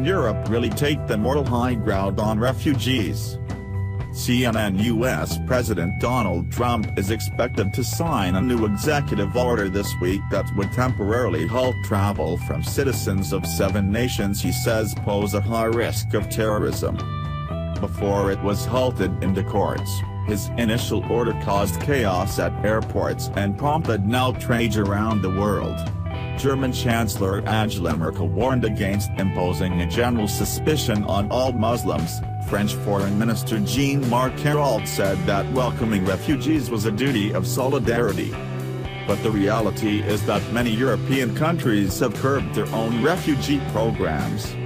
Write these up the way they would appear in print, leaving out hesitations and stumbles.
can Europe really take the moral high ground on refugees? CNN U.S. President Donald Trump is expected to sign a new executive order this week that would temporarily halt travel from citizens of 7 nations he says pose a high risk of terrorism. Before it was halted in the courts, his initial order caused chaos at airports and prompted outrage around the world. German Chancellor Angela Merkel warned against imposing a general suspicion on all Muslims. French Foreign Minister Jean-Marc Ayrault said that welcoming refugees was a duty of solidarity. But the reality is that many European countries have curbed their own refugee programs.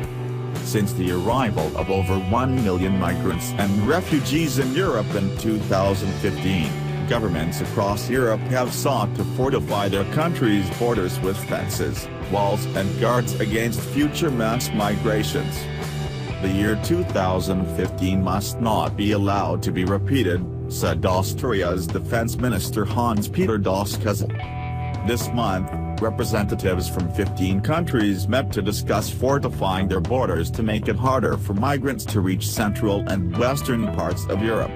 Since the arrival of over 1 million migrants and refugees in Europe in 2015, governments across Europe have sought to fortify their country's borders with fences, walls and guards against future mass migrations. The year 2015 must not be allowed to be repeated, said Austria's Defense Minister Hans-Peter Doskozil. This month, representatives from 15 countries met to discuss fortifying their borders to make it harder for migrants to reach central and western parts of Europe.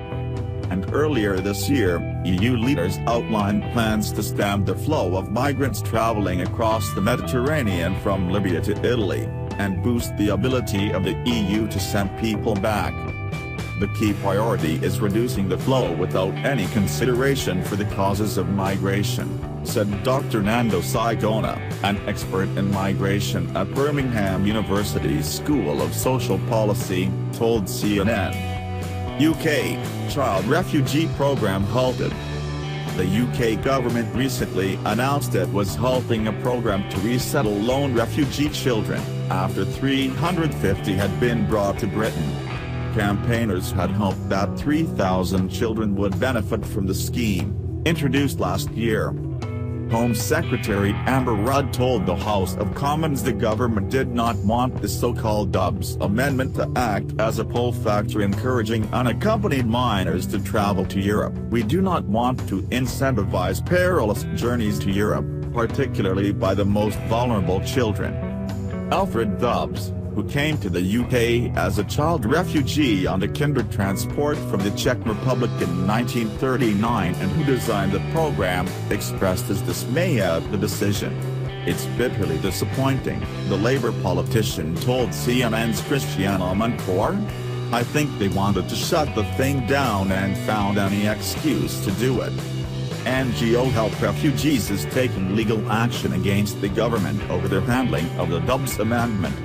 And earlier this year, EU leaders outlined plans to stem the flow of migrants traveling across the Mediterranean from Libya to Italy, and boost the ability of the EU to send people back. The key priority is reducing the flow without any consideration for the causes of migration, said Dr. Nando Sigona, an expert in migration at Birmingham University's School of Social Policy, told CNN. UK child refugee program halted. The UK government recently announced it was halting a program to resettle lone refugee children, after 350 had been brought to Britain. Campaigners had hoped that 3,000 children would benefit from the scheme, introduced last year. Home Secretary Amber Rudd told the House of Commons the government did not want the so-called Dubs amendment to act as a pull factor encouraging unaccompanied minors to travel to Europe. We do not want to incentivize perilous journeys to Europe, particularly by the most vulnerable children. Alfred Dubs, who came to the UK as a child refugee on the Kinder transport from the Czech Republic in 1939 and who designed the program, expressed his dismay at the decision. It's bitterly disappointing, the Labour politician told CNN's Christiane Amanpour. I think they wanted to shut the thing down and found any excuse to do it. NGO Help Refugees is taking legal action against the government over their handling of the Dubs amendment.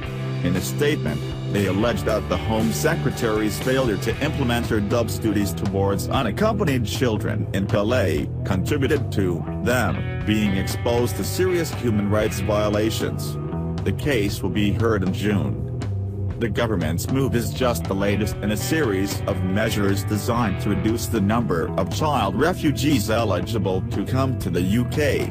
In a statement, they allege that the Home Secretary's failure to implement her Dubs duties towards unaccompanied children in Calais contributed to them being exposed to serious human rights violations. The case will be heard in June. The government's move is just the latest in a series of measures designed to reduce the number of child refugees eligible to come to the UK.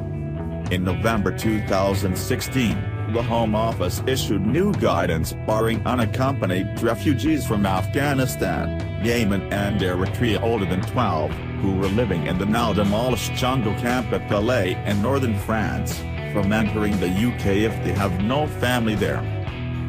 In November 2016, the Home Office issued new guidance barring unaccompanied refugees from Afghanistan, Yemen and Eritrea older than 12, who were living in the now-demolished jungle camp at Calais in northern France, from entering the UK if they have no family there.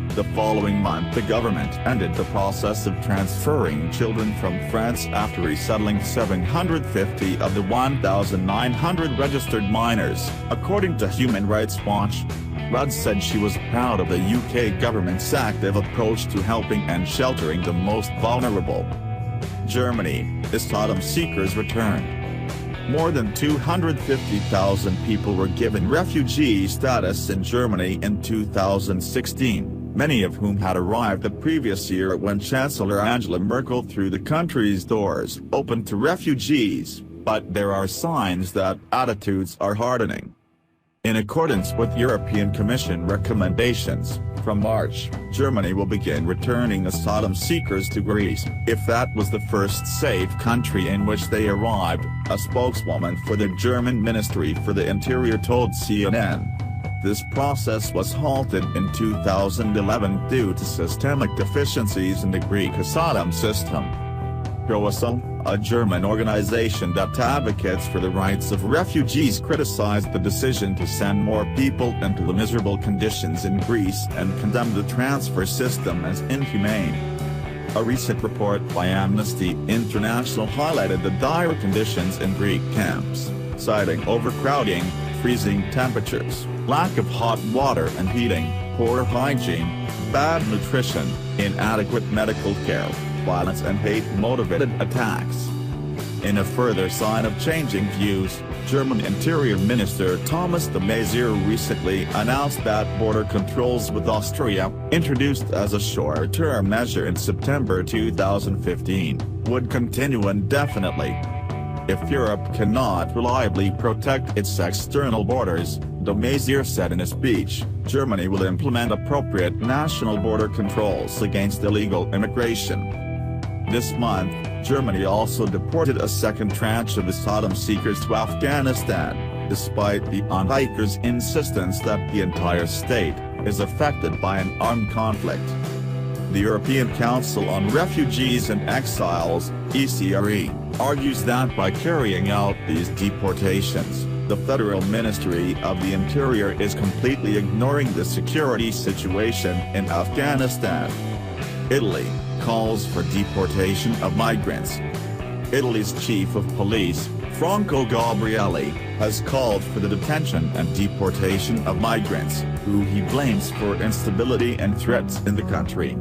The following month the government ended the process of transferring children from France after resettling 750 of the 1,900 registered minors, according to Human Rights Watch. Rudd said she was proud of the UK government's active approach to helping and sheltering the most vulnerable. Germany, asylum seekers returned. More than 250,000 people were given refugee status in Germany in 2016, many of whom had arrived the previous year when Chancellor Angela Merkel threw the country's doors open to refugees, but there are signs that attitudes are hardening. In accordance with European Commission recommendations, from March, Germany will begin returning asylum seekers to Greece, if that was the first safe country in which they arrived, a spokeswoman for the German Ministry for the Interior told CNN. This process was halted in 2011 due to systemic deficiencies in the Greek asylum system. ProAsylum, a German organization that advocates for the rights of refugees, criticized the decision to send more people into the miserable conditions in Greece and condemned the transfer system as inhumane. A recent report by Amnesty International highlighted the dire conditions in Greek camps, citing overcrowding, freezing temperatures, lack of hot water and heating, poor hygiene, bad nutrition, inadequate medical care, violence and hate-motivated attacks. In a further sign of changing views, German Interior Minister Thomas de Maizière recently announced that border controls with Austria, introduced as a short-term measure in September 2015, would continue indefinitely. If Europe cannot reliably protect its external borders, de Maizière said in a speech, Germany will implement appropriate national border controls against illegal immigration. This month, Germany also deported a second tranche of asylum seekers to Afghanistan, despite the on-hikers' insistence that the entire state is affected by an armed conflict. The European Council on Refugees and Exiles, ECRE, argues that by carrying out these deportations, the Federal Ministry of the Interior is completely ignoring the security situation in Afghanistan. Italy calls for deportation of migrants. Italy's chief of police, Franco Gabrielli, has called for the detention and deportation of migrants, who he blames for instability and threats in the country.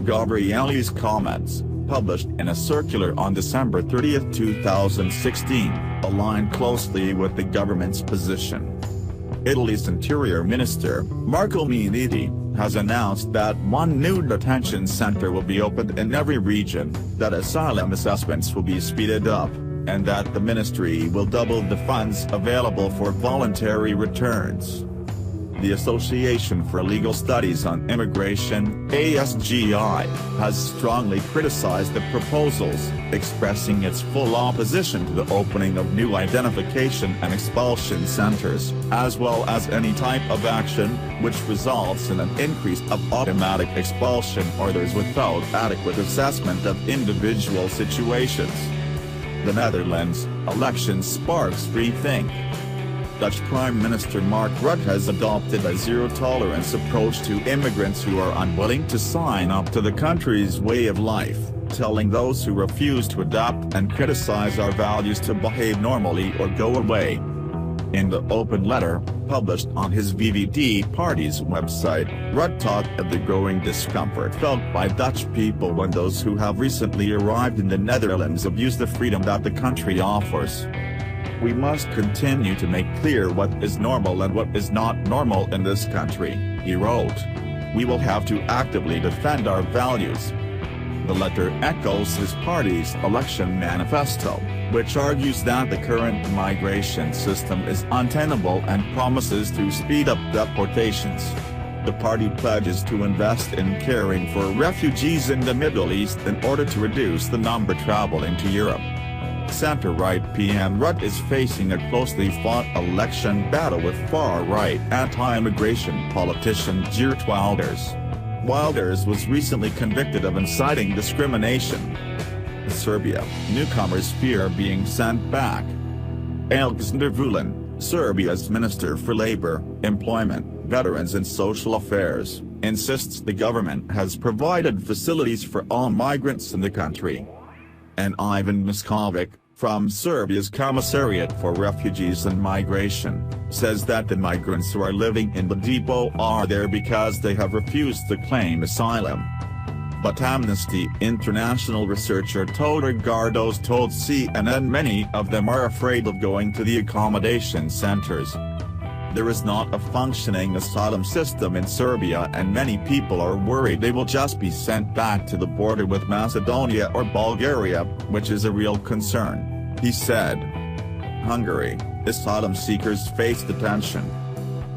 Gabrielli's comments, published in a circular on December 30, 2016, align closely with the government's position. Italy's Interior Minister, Marco Minniti, has announced that one new detention center will be opened in every region, that asylum assessments will be speeded up, and that the ministry will double the funds available for voluntary returns. The Association for Legal Studies on Immigration, ASGI, has strongly criticized the proposals, expressing its full opposition to the opening of new identification and expulsion centers, as well as any type of action which results in an increase of automatic expulsion orders without adequate assessment of individual situations. The Netherlands election sparks rethink. Dutch Prime Minister Mark Rutte has adopted a zero-tolerance approach to immigrants who are unwilling to sign up to the country's way of life, telling those who refuse to adapt and criticize our values to behave normally or go away. In the open letter, published on his VVD party's website, Rutte talked of the growing discomfort felt by Dutch people when those who have recently arrived in the Netherlands abuse the freedom that the country offers. We must continue to make clear what is normal and what is not normal in this country, he wrote. We will have to actively defend our values. The letter echoes his party's election manifesto, which argues that the current migration system is untenable and promises to speed up deportations. The party pledges to invest in caring for refugees in the Middle East in order to reduce the number traveling to Europe. Centre-right PM Rutte is facing a closely fought election battle with far-right anti-immigration politician Geert Wilders. Wilders was recently convicted of inciting discrimination. Serbia, newcomers fear being sent back. Aleksandar Vulin, Serbia's Minister for Labor, Employment, Veterans and Social Affairs, insists the government has provided facilities for all migrants in the country. And Ivan Miskovic, from Serbia's Commissariat for Refugees and Migration, says that the migrants who are living in the depot are there because they have refused to claim asylum. But Amnesty International researcher Todor Gardos told CNN many of them are afraid of going to the accommodation centers. There is not a functioning asylum system in Serbia and many people are worried they will just be sent back to the border with Macedonia or Bulgaria, which is a real concern, he said. Hungary, asylum seekers face detention.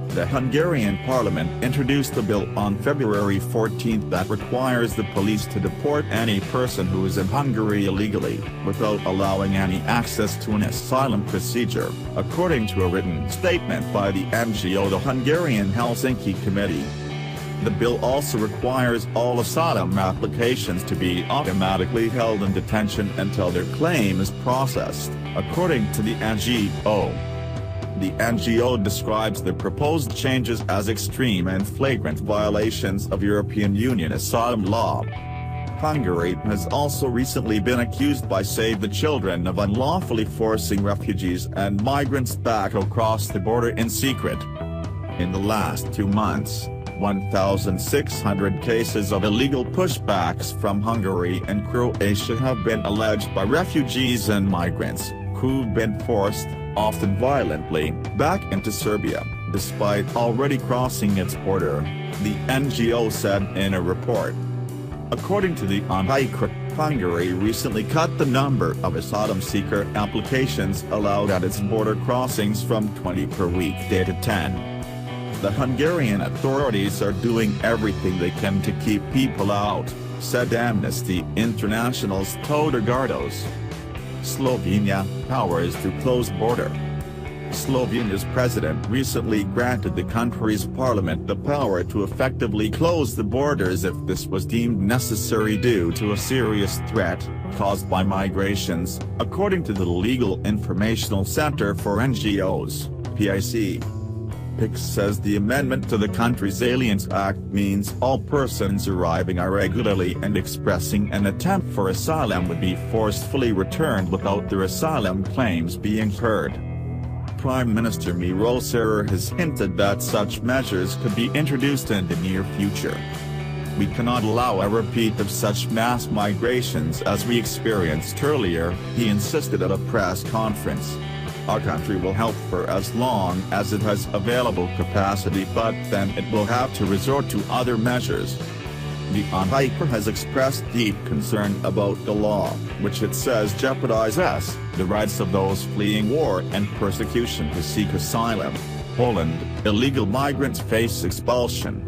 The Hungarian parliament introduced a bill on February 14 that requires the police to deport any person who is in Hungary illegally, without allowing any access to an asylum procedure, according to a written statement by the NGO the Hungarian Helsinki Committee. The bill also requires all asylum applications to be automatically held in detention until their claim is processed, according to the NGO. The NGO describes the proposed changes as extreme and flagrant violations of European Union asylum law. Hungary has also recently been accused by Save the Children of unlawfully forcing refugees and migrants back across the border in secret. In the last 2 months, 1,600 cases of illegal pushbacks from Hungary and Croatia have been alleged by refugees and migrants, who've been forced, often violently, back into Serbia, despite already crossing its border, the NGO said in a report. According to the UNHCR, Hungary recently cut the number of asylum seeker applications allowed at its border crossings from 20 per weekday to 10. The Hungarian authorities are doing everything they can to keep people out, said Amnesty International's Todor Gardos. Slovenia powers to close border. Slovenia's president recently granted the country's parliament the power to effectively close the borders if this was deemed necessary due to a serious threat caused by migrations, according to the Legal Informational Center for NGOs, PIC. PIC says the amendment to the country's Aliens Act means all persons arriving irregularly and expressing an attempt for asylum would be forcefully returned without their asylum claims being heard. Prime Minister Miro Cerar has hinted that such measures could be introduced in the near future. We cannot allow a repeat of such mass migrations as we experienced earlier, he insisted at a press conference. Our country will help for as long as it has available capacity, but then it will have to resort to other measures. The UNHCR has expressed deep concern about the law, which it says jeopardizes the rights of those fleeing war and persecution to seek asylum. Poland, illegal migrants face expulsion.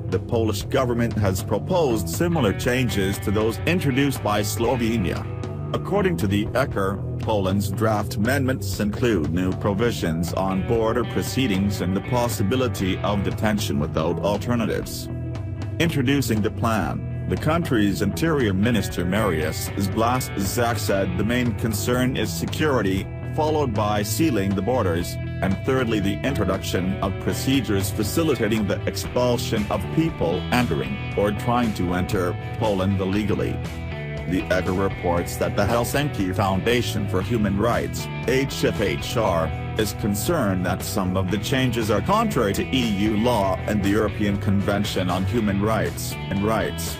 The Polish government has proposed similar changes to those introduced by Slovenia. According to the ECR, Poland's draft amendments include new provisions on border proceedings and the possibility of detention without alternatives. Introducing the plan, the country's Interior Minister Mariusz Błaszczak said the main concern is security, followed by sealing the borders, and thirdly the introduction of procedures facilitating the expulsion of people entering or trying to enter Poland illegally. The ECR reports that the Helsinki Foundation for Human Rights, HFHR, is concerned that some of the changes are contrary to EU law and the European Convention on Human Rights and Rights.